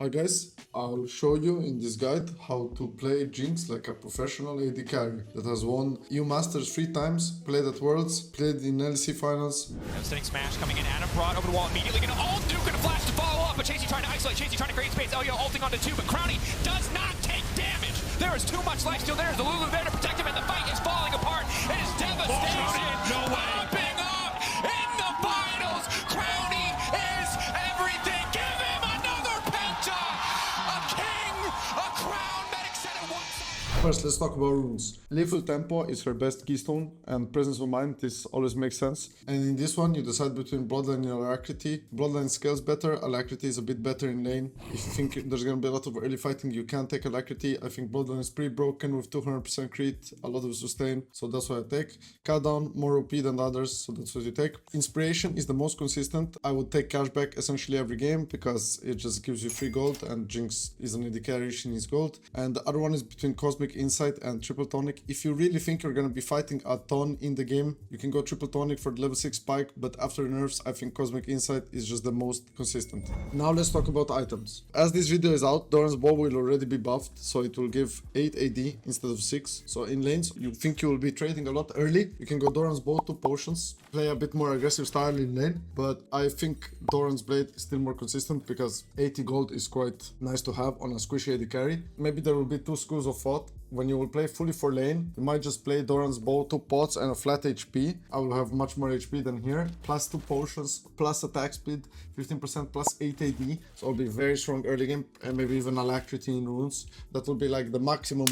Hi guys, I'll show you in this guide how to play Jinx like a professional AD carry that has won EU Masters 3 times, played at Worlds, played in LEC finals. Devastating smash coming in. Adam brought over the wall immediately. Gonna ult, Duke gonna flash to follow up, but Chasey trying to isolate. Chasey trying to create space. Elio ulting onto 2, but Crownie does not take damage. There is too much life still there. The Lulu there to protect him, and the fight is falling apart. It is devastation. No way. Popping up in the finals. Crownie is everything. Give him another penta. A king, a crown. Medic said it once. First, let's talk about runes. Lethal Tempo is her best keystone, and Presence of Mind, this always makes sense. And in this one, you decide between Bloodline and Alacrity. Bloodline scales better, Alacrity is a bit better in lane. If you think there's gonna be a lot of early fighting, you can take Alacrity. I think Bloodline is pretty broken with 200% crit, a lot of sustain, so that's what I take. Cut down, more OP than the others, so that's what you take. Inspiration is the most consistent. I would take cashback essentially every game because it just gives you free gold, and Jinx is an AD carry, she needs gold. And the other one is between Cosmic Insight and Triple Tonic. If you really think you're gonna be fighting a ton in the game, you can go Triple Tonic for the level 6 spike, but after the nerfs, I think Cosmic Insight is just the most consistent. Now let's talk about items. As this video is out, Doran's bow will already be buffed, so it will give 8 AD instead of 6. So in lanes, you think you will be trading a lot early, you can go Doran's bow, 2 potions, play a bit more aggressive style in lane, but I think Doran's blade is still more consistent because 80 gold is quite nice to have on a squishy AD carry. Maybe there will be 2 schools of thought. When you will play fully for lane, you might just play Doran's bow, 2 pots and a flat HP. I will have much more HP than here, plus 2 potions, plus attack speed, 15% plus 8 AD. So I'll be very strong early game, and maybe even Alacrity in runes. That will be like the maximum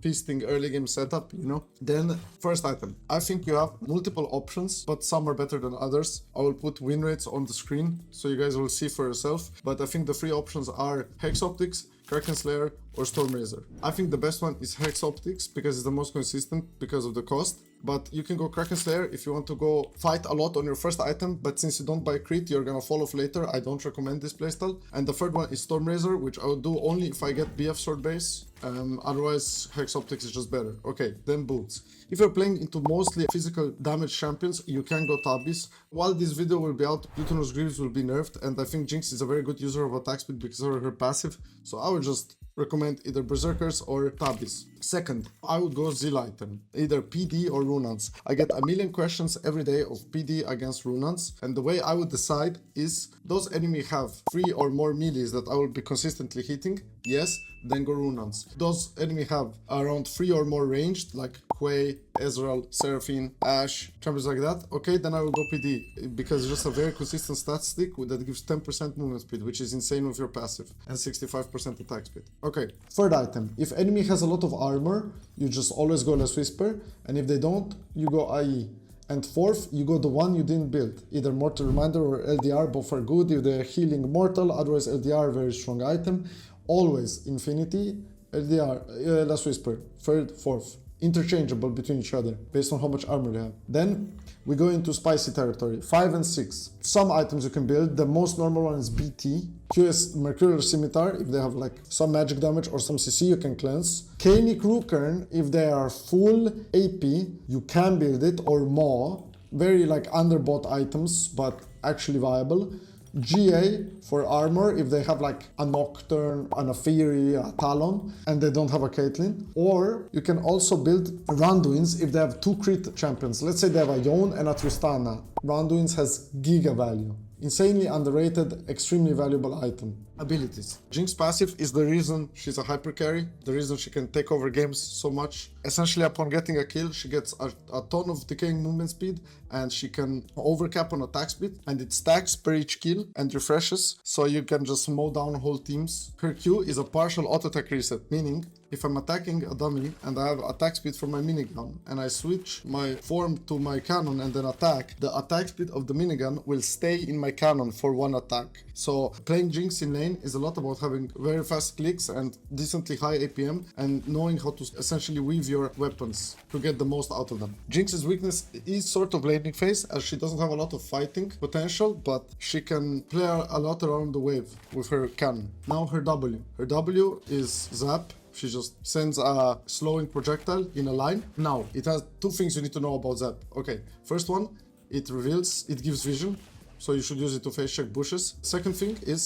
feasting early game setup, you know. Then first item, I think you have multiple options, but some are better than others. I will put win rates on the screen so you guys will see for yourself, but I think the 3 options are Hex Optics, Kraken Slayer or Stormrazor. I think the best one is Hex Optics because it's the most consistent because of the cost, but you can go Kraken Slayer if you want to go fight a lot on your first item, but since you don't buy crit, you're gonna fall off later. I don't recommend this playstyle. And the third one is Stormrazor, which I would do only if I get BF Sword base. Otherwise, Hex Optics is just better. Okay, then boots. If you're playing into mostly physical damage champions, you can go Tabis. While this video will be out, Plutonous Greaves will be nerfed, and I think Jinx is a very good user of attack speed because of her passive, so I would just recommend either Berserkers or Tabis. Second, I would go Zeal item, either PD or Runans. I get a million questions every day of PD against Runans, and the way I would decide is, those enemies have 3 or more melees that I will be consistently hitting? Yes, then go Runans. Those enemies have around 3 or more ranged, like Quay, Ezreal, Seraphine, Ashe, champions like that, okay, then I will go PD, because it's just a very consistent stat stick that gives 10% movement speed, which is insane with your passive, and 65% attack speed. Okay, third item, if enemy has a lot of armor, you just always go Less Whisper, and if they don't, you go IE. And fourth, you go the one you didn't build, either Mortal Reminder or LDR, both are good if they're healing Mortal, otherwise LDR, very strong item. Always Infinity, LDR, Last Whisper, third, fourth. Interchangeable between each other based on how much armor they have. Then we go into spicy territory, 5 and 6. Some items you can build. The most normal one is BT. QS Mercurial Scimitar, if they have like some magic damage or some CC, you can cleanse. Kani Krukern, if they are full AP, you can build it, or Maw. Very like underbought items, but actually viable. GA for armor if they have like a Nocturne, an Aphiri, a Talon, and they don't have a Caitlyn. Or you can also build Randuins if they have 2 crit champions. Let's say they have a Yone and a Tristana. Randuins has giga value. Insanely underrated, extremely valuable item. Abilities. Jinx passive is the reason she's a hyper carry, the reason she can take over games so much. Essentially, upon getting a kill, she gets a ton of decaying movement speed, and she can overcap on attack speed, and it stacks per each kill and refreshes, so you can just mow down whole teams. Her Q is a partial auto attack reset, meaning if I'm attacking a dummy and I have attack speed from my minigun and I switch my form to my cannon and then attack, the attack speed of the minigun will stay in my cannon for 1 attack. So playing Jinx in lane is a lot about having very fast clicks and decently high APM and knowing how to essentially weave your weapons to get the most out of them. Jinx's weakness is sort of laning phase, as she doesn't have a lot of fighting potential, but she can play a lot around the wave with her cannon. Now her W. Her W is Zap. She just sends a slowing projectile in a line. Now, it has 2 things you need to know about Zap. Okay, first one, it reveals, it gives vision. so you should use it to face check bushes. Second thing is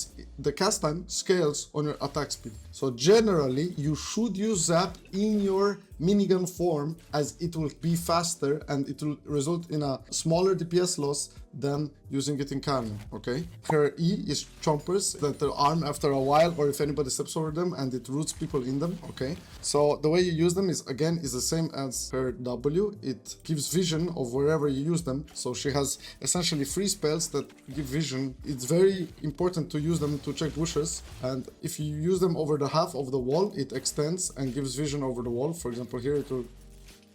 the cast time scales on your attack speed. So generally, you should use Zap in your minigun form, as it will be faster and it will result in a smaller DPS loss than using it in cannon, okay? Her E is chompers that they arm after a while, or if anybody steps over them, and it roots people in them, okay? So the way you use them is the same as her W. It gives vision of wherever you use them. So she has essentially 3 spells that give vision. It's very important to use them to check bushes, and if you use them over the half of the wall, it extends and gives vision over the wall. For example, here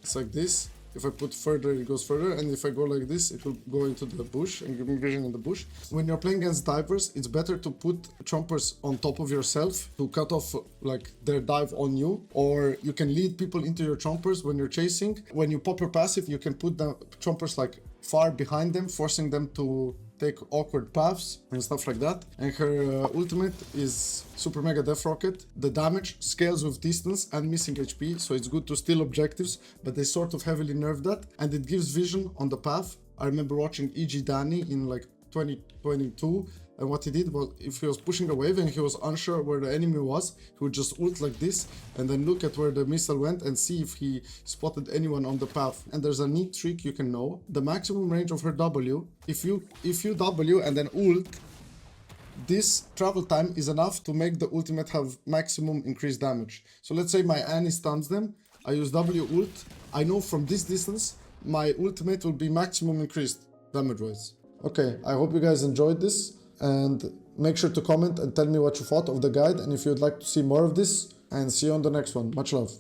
it's like this. If I put further, it goes further, and if I go like this, it will go into the bush and give me vision in the bush. When you're playing against divers, it's better to put chompers on top of yourself to cut off like their dive on you, or you can lead people into your chompers when you're chasing. When you pop your passive, you can put the chompers like far behind them, forcing them to take awkward paths and stuff like that. And her ultimate is Super Mega Death Rocket. The damage scales with distance and missing HP, so it's good to steal objectives, but they sort of heavily nerfed that. And it gives vision on the path. I remember watching EG Danny in like 2022, and what he did was, if he was pushing a wave and he was unsure where the enemy was, he would just ult like this and then look at where the missile went and see if he spotted anyone on the path. And there's a neat trick you can know. The maximum range of her W, if you W and then ult, this travel time is enough to make the ultimate have maximum increased damage. So let's say my Annie stuns them, I use W ult, I know from this distance my ultimate will be maximum increased damage-wise. Okay, I hope you guys enjoyed this, and make sure to comment and tell me what you thought of the guide and if you'd like to see more of this, and see you on the next one. Much love.